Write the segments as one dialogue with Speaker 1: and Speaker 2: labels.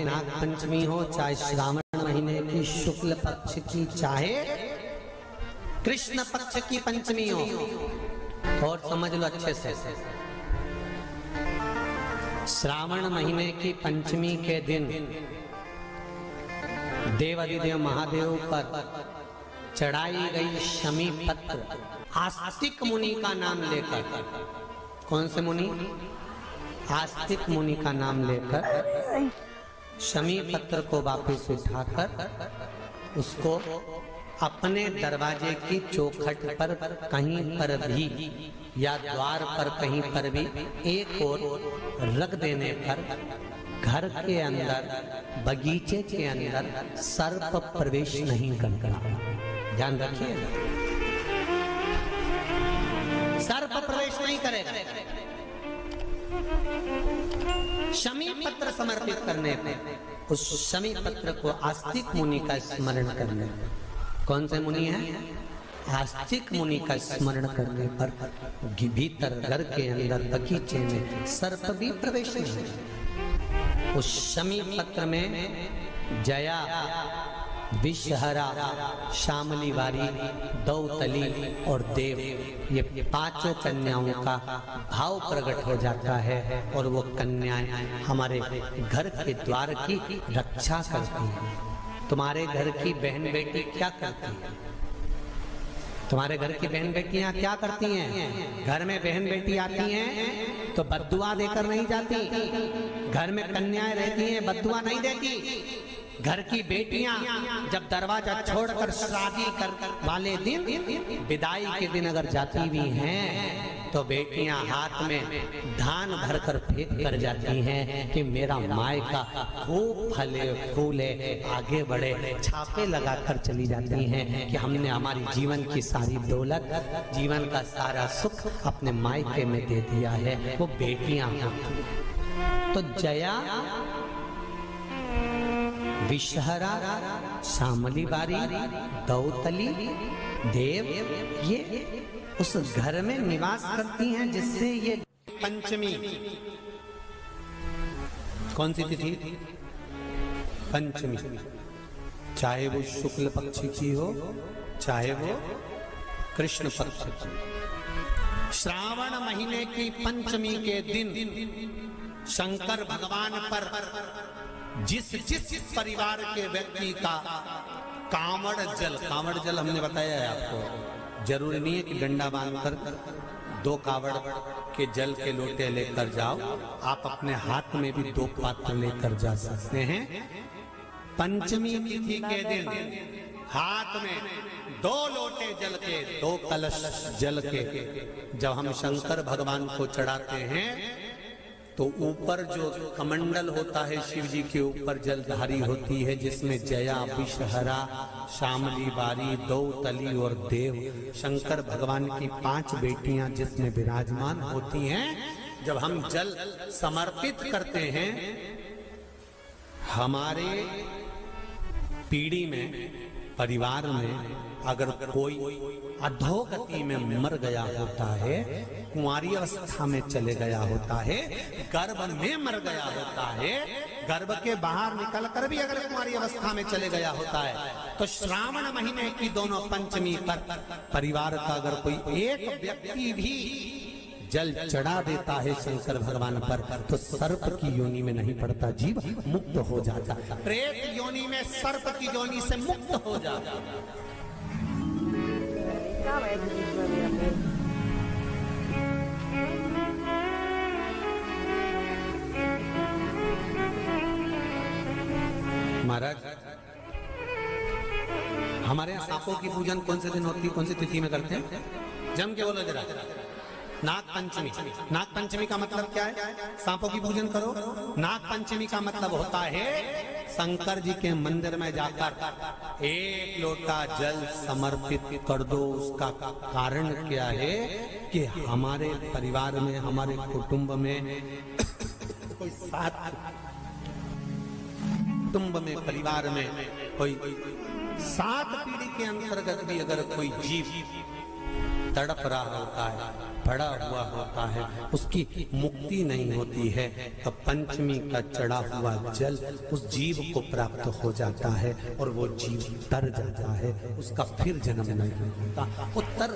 Speaker 1: नाग पंचमी हो, चाहे श्रावण महीने की शुक्ल पक्ष की, चाहे कृष्ण पक्ष की पंचमी हो, और समझ लो अच्छे से, श्रावण महीने की पंचमी के दिन देवाधिदेव महादेव पर चढ़ाई गई शमी पत्र आस्तिक मुनि का नाम लेकर, कौन से मुनि? आस्तिक मुनि का नाम लेकर शमी पत्र को वापस उठाकर उसको अपने दरवाजे की चौखट पर कहीं पर भी या द्वार पर कहीं पर भी एक ओर रख देने पर घर के अंदर, बगीचे के अंदर सर्प प्रवेश नहीं करता। ध्यान रखिएगा, सर्प प्रवेश नहीं करेगा। शमी पत्र समर्पित करने पर, उस शमी पत्र को आस्तिक मुनि का स्मरण करने पर, कौन से मुनि हैं? आस्तिक मुनि का स्मरण करने पर भीतर घर के अंदर बगीचे में सर्प भी प्रवेश नहीं। उस शमी पत्र में जया, विषहरा, शामली वारी, दौतली और देव, ये पांचों कन्याओं का भाव प्रकट हो जाता है और वो कन्याएं हमारे घर के द्वार की रक्षा करती हैं। तुम्हारे घर की बहन बेटी क्या करती है? तुम्हारे घर की बहन बेटियां क्या करती हैं? घर में बहन बेटी आती हैं तो बद्दुआ देकर नहीं जाती। घर में कन्याएं रहती हैं, बद्दुआ नहीं देती। घर की बेटियां जब दरवाजा छोड़कर शादी कर वाले दिन, विदाई के दिन अगर जाती भी हैं तो बेटियां हाथ में धान भरकर फेंक कर जाती हैं कि मेरा मायका खूब फले फूले आगे बढ़े। छापे लगाकर चली जाती हैं कि हमने हमारी जीवन की सारी दौलत, जीवन का सारा सुख अपने मायके में दे दिया है। वो बेटियां तो जया, विषहरा, शामली बारी, दौतली, देव, ये उस घर में निवास करती हैं जिससे ये पंचमी, कौन सी तिथि? पंचमी, चाहे वो शुक्ल पक्ष की हो, चाहे वो कृष्ण पक्ष की। श्रावण महीने की पंचमी के दिन शंकर भगवान पर जिस परिवार के व्यक्ति का कांवड़ जल हमने बताया है आपको, जरूरी नहीं है कि डंडा बांधकर 2 कावड़ के जल के लोटे लेकर जाओ, आप अपने हाथ में भी 2 पात्र लेकर जा सकते हैं। पंचमी तिथि के दिन हाथ में 2 लोटे जल के, 2 कलश जल के जब हम शंकर भगवान को चढ़ाते हैं तो ऊपर जो कमंडल होता है शिव जी के ऊपर जलधारी होती है, जिसमें जया, विषहरा, शामली बारी, दौतली और देव, शंकर भगवान की 5 बेटियां जिसमें विराजमान होती हैं। जब हम जल समर्पित करते हैं, हमारे पीढ़ी में, परिवार में अगर कोई अधोगति में मर गया होता है, कुंवारी अवस्था में चले गया होता है, गर्भ में मर गया होता है, गर्भ के बाहर निकलकर भी अगर कुंवारी अवस्था में चले गया होता है, तो श्रावण महीने की दोनों पंचमी पर परिवार का अगर कोई एक व्यक्ति भी जल चढ़ा देता है शंकर भगवान पर, तो सर्प की योनि में नहीं पड़ता, जीव मुक्त हो जाता, प्रेत योनि में सर्प की योनि से मुक्त हो जाता। महाराज, हमारे यहाँ सांपों की पूजन कौन से दिन होती है, कौन सी तिथि में करते हैं? जम के बोलो जरा। नाग पंचमी। नाग पंचमी का मतलब क्या है? सांपों की पूजन करो। नाग पंचमी का मतलब होता है शंकर जी के मंदिर में जाकर 1 लोटा जल समर्पित कर दो। उसका कारण क्या है कि हमारे परिवार में, हमारे कुटुंब में कोई 7 कुटुंब में, परिवार में कोई 7 पीढ़ी के अंतर्गत भी अगर कोई जीव तड़प रहा होता है, पड़ा हुआ होता है, उसकी मुक्ति नहीं होती है, तो पंचमी का चढ़ा हुआ जल उस जीव को प्राप्त हो जाता है और वो जीव तर जाता है, उसका फिर जन्म नहीं होता, वो तर,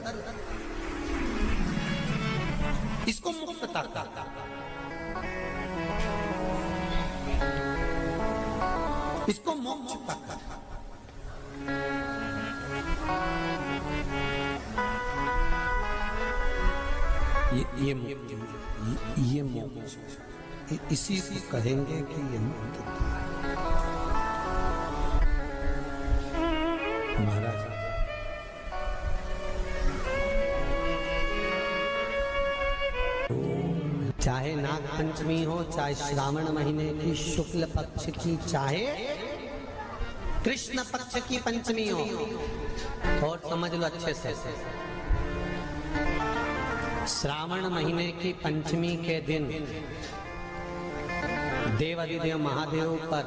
Speaker 1: इसको मुक्तता कहता है, इसको मोक्ष कहता है। ये मोक्ष, इसी को कहेंगे कि ये मुक्तता है। महाराज चाहे नाग पंचमी हो, चाहे श्रावण महीने की शुक्ल पक्ष की, चाहे कृष्ण पक्ष की पंचमी हो, और समझ लो अच्छे से, श्रावण महीने की पंचमी के दिन देवाधिदेव महादेव पर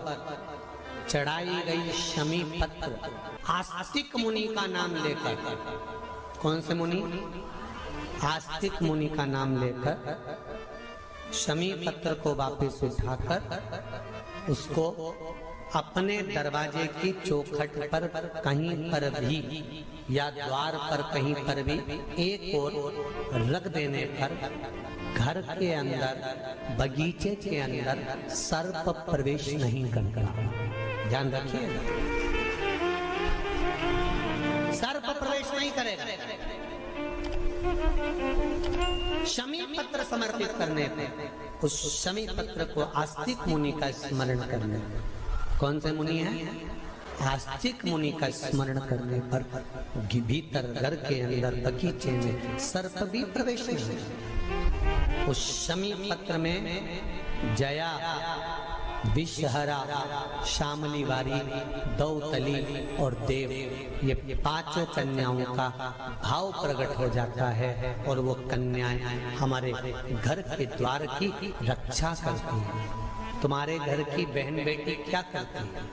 Speaker 1: चढ़ाई गई शमी पत्र आस्तिक मुनि का नाम लेकर, कौन से मुनि? आस्तिक मुनि का नाम लेकर शमी पत्र को वापस उठाकर उसको अपने दरवाजे की चौखट पर कहीं पर भी या द्वार पर कहीं पर भी एक ओर रख देने पर घर के अंदर, बगीचे के अंदर सर्प प्रवेश नहीं करता। ध्यान रखिए, सर्प प्रवेश नहीं करेगा। शमी पत्र समर्पित करने पे, उस शमी पत्र को आस्तिक मुनि का स्मरण करने, कौन से मुनि है? आस्तिक मुनि का स्मरण करने पर भीतर घर के अंदर बगीचे में सर्प भी प्रवेश नहीं। उस शमी पत्र में जया, विषहरा, शामली वारी, दौतली और देव, ये पांचों कन्याओं का भाव प्रकट हो जाता है और वो कन्याएं हमारे घर के द्वार की रक्षा करती हैं। तुम्हारे घर की बहन बेटी क्या करती है?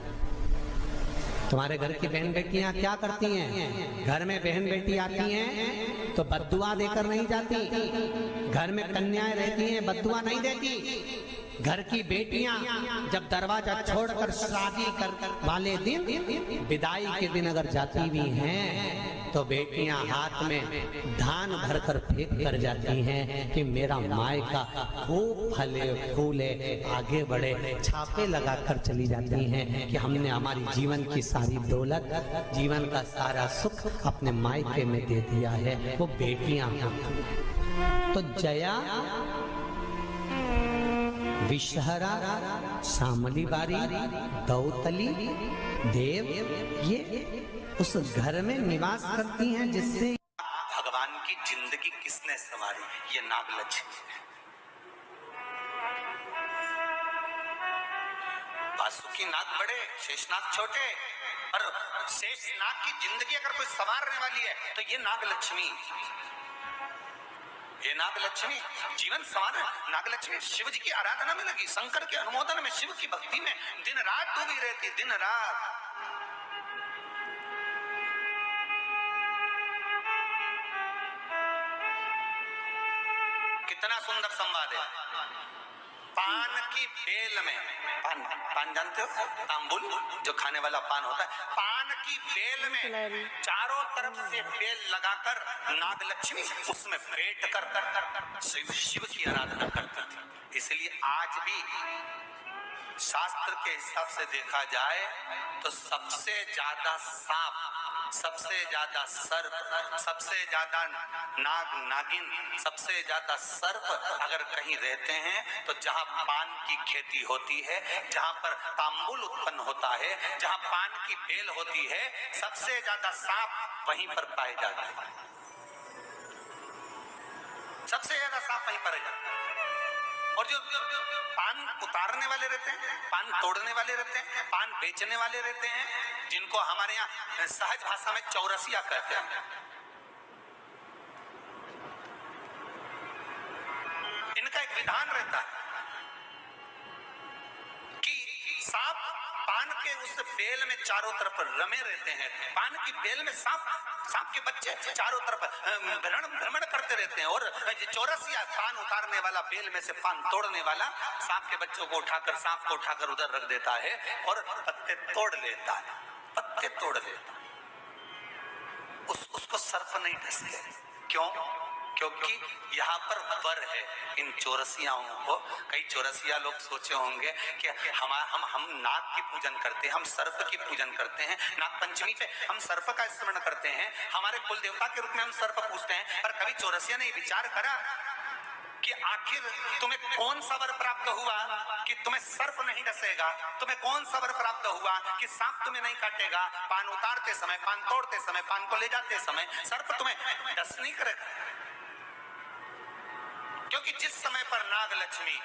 Speaker 1: तुम्हारे घर की बहन बेटियां क्या करती हैं? घर में बहन बेटी आती हैं तो बद्दुआ देकर नहीं जाती। घर में कन्याएं रहती हैं, बद्दुआ नहीं देती। घर की बेटियां जब दरवाजा छोड़कर शादी कर वाले दिन, विदाई के दिन अगर जाती भी हैं तो बेटियां हाथ में धान भरकर फेंक कर जाती हैं कि मेरा मायका खूब फले फूले आगे बढ़े। छापे लगाकर चली जाती हैं कि हमने हमारी जीवन की सारी दौलत, जीवन का सारा सुख अपने मायके में दे दिया है। वो बेटियां तो जया, विषहरा, शामली बारी, दौतली, देव, ये उस घर में निवास करती हैं जिससे
Speaker 2: भगवान की जिंदगी किसने संवारी? ये नागलक्ष्मी है। वासुकी नाग बड़े, शेषनाग छोटे, और शेषनाग की जिंदगी अगर कोई संवारने वाली है तो ये नागलक्ष्मी, ये नागलक्ष्मी जीवन संवार। नागलक्ष्मी शिव जी की आराधना में लगी, शंकर के अनुमोदन में, शिव की भक्ति में दिन रात डूबी रहती, दिन रात। कितना सुंदर संवाद है। पान की बेल में, पान जानते हो? तांबुल, जो खाने वाला पान होता है, पान की बेल में चारों तरफ से बेल लगाकर नागलक्ष्मी उसमें बैठ कर शिव की आराधना करती थी। इसलिए आज भी शास्त्र के हिसाब से देखा जाए तो सबसे ज्यादा सांप, सबसे ज्यादा सर्प, सबसे ज्यादा नाग नागिन, सबसे ज्यादा सर्प अगर कहीं रहते हैं तो जहां पान की खेती होती है, जहां पर तांबुल उत्पन्न होता है, जहां पान की बेल होती है, सबसे ज्यादा सांप वहीं पर पाए जाते हैं। सबसे ज्यादा सांप वहीं पर जाते हैं। और जो पान उतारने वाले रहते हैं, पान तोड़ने वाले रहते हैं, पान बेचने वाले रहते हैं, जिनको हमारे यहाँ सहज भाषा में चौरसिया कहते हैं, इनका एक विधान रहता है कि सांप पान के उस बेल में चारों तरफ रमे रहते हैं। पान की बेल में सांप सांप के बच्चे चारों तरफ भ्रमण करते रहते हैं, और चौरसिया पान उतारने वाला, बेल में से पान तोड़ने वाला, सांप के बच्चों को उठाकर, सांप को उठाकर उधर रख देता है और पत्ते तोड़ लेता है, पत्ते तोड़ लेता है। उसको सर्प नहीं डसते। क्यों? क्योंकि यहाँ पर वर है इन चौरसियाओं को। कई चौरसिया लोग सोचे होंगे कि हम नाग की पूजन करते हैं, हम सर्प की पूजन करते हैं, नाग पंचमी पे हम सर्प का स्मरण करते हैं, हमारे कुल देवता के रूप में हम सर्प पूजते हैं। पर कभी चौरसिया ने विचार करा कि आखिर तुम्हें कौन सा वर प्राप्त हुआ कि तुम्हें सर्प नहीं डसेगा? तुम्हें कौन सा वर प्राप्त हुआ कि सांप तुम्हें नहीं काटेगा? पान उतारते समय, पान तोड़ते समय, पान को ले जाते समय सर्प तुम्हें डस नहीं करेगा। क्योंकि जिस समय पर नाग लक्ष्मी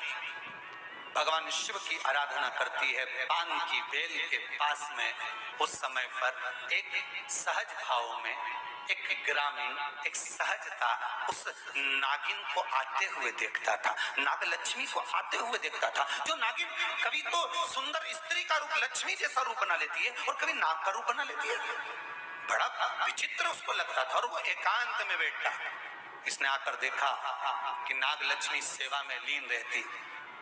Speaker 2: भगवान शिव की आराधना करती है पान की बेल के पास में, उस समय पर एक सहज भाव में, एक ग्रामीण, एक सहजता उस नागिन को आते हुए देखता था, नाग लक्ष्मी को आते हुए देखता था। जो नागिन कभी तो सुंदर स्त्री का रूप, लक्ष्मी जैसा रूप बना लेती है, और कभी नाग का रूप बना लेती है। बड़ा विचित्र उसको लगता था। और वो एकांत में बैठा, इसने आकर देखा कि नाग लक्ष्मी सेवा में लीन रहती,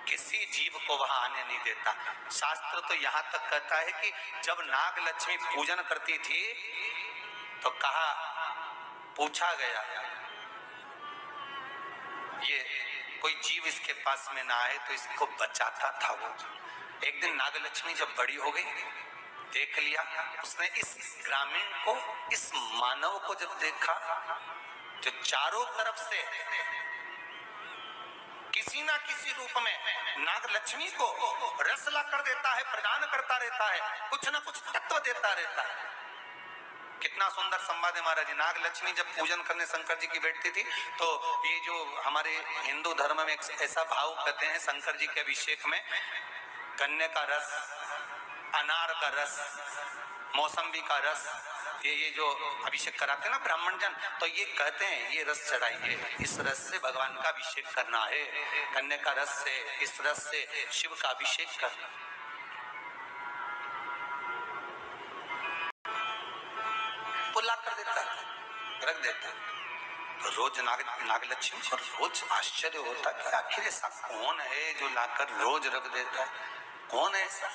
Speaker 2: किसी जीव को वहां आने नहीं देता। शास्त्र तो यहां तक कहता है कि जब नाग लक्ष्मी पूजन करती थी तो कहा, पूछा गया ये कोई जीव इसके पास में ना आए तो इसको बचाता था वो। एक दिन नाग लक्ष्मी जब बड़ी हो गई, देख लिया उसने इस ग्रामीण को, इस मानव को जब देखा जो चारों तरफ से किसी ना किसी रूप में नाग लक्ष्मी को रसला कर देता है, प्रदान करता रहता है, कुछ ना कुछ तत्व देता रहता है। कितना सुंदर संवाद है महाराज जी। नाग लक्ष्मी जब पूजन करने शंकर जी की बैठती थी तो ये जो हमारे हिंदू धर्म में एक ऐसा भाव कहते हैं, शंकर जी के अभिषेक में गन्ने का रस, अनार का रस, मौसम्बी का रस, ये जो अभिषेक कराते हैं ना ब्राह्मण जन, तो ये कहते हैं ये रस चढ़ाइए, इस रस से भगवान का अभिषेक करना है, गन्ने का रस से, इस रस से शिव का अभिषेक करना। ला कर देता है, रख देता है। तो रोज नाग लक्ष्मी पर रोज आश्चर्य होता कि आखिर ऐसा कौन है जो लाकर रोज रख देता है? कौन है ऐसा?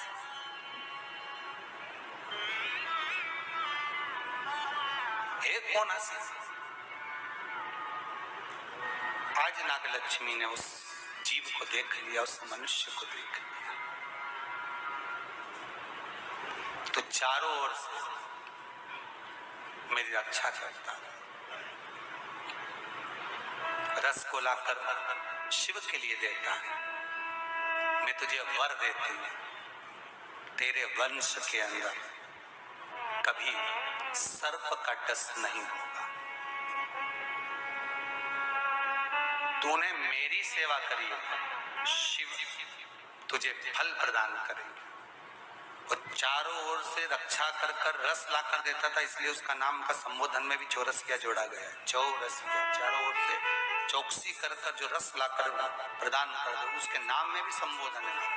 Speaker 2: है कौन ऐसा? आज नाग लक्ष्मी ने उस जीव को देख लिया, उस मनुष्य को देख लिया, तो चारों ओर से मेरी रक्षा करता, रस को लाकर शिव के लिए देता है। मैं तुझे वर देती हूं, तेरे वंश के अंदर कभी सर्प का डस नहीं होगा। तूने मेरी सेवा करी, शिव तुझे फल प्रदान करेंगे। और चारों ओर से रक्षा कर कर रस ला कर देता था, इसलिए उसका नाम का संबोधन में भी चौरसिया जोड़ा गया है। चौरसिया, चारों ओर से चौकसी कर कर जो रस ला कर प्रदान कर दे, उसके नाम में भी संबोधन है।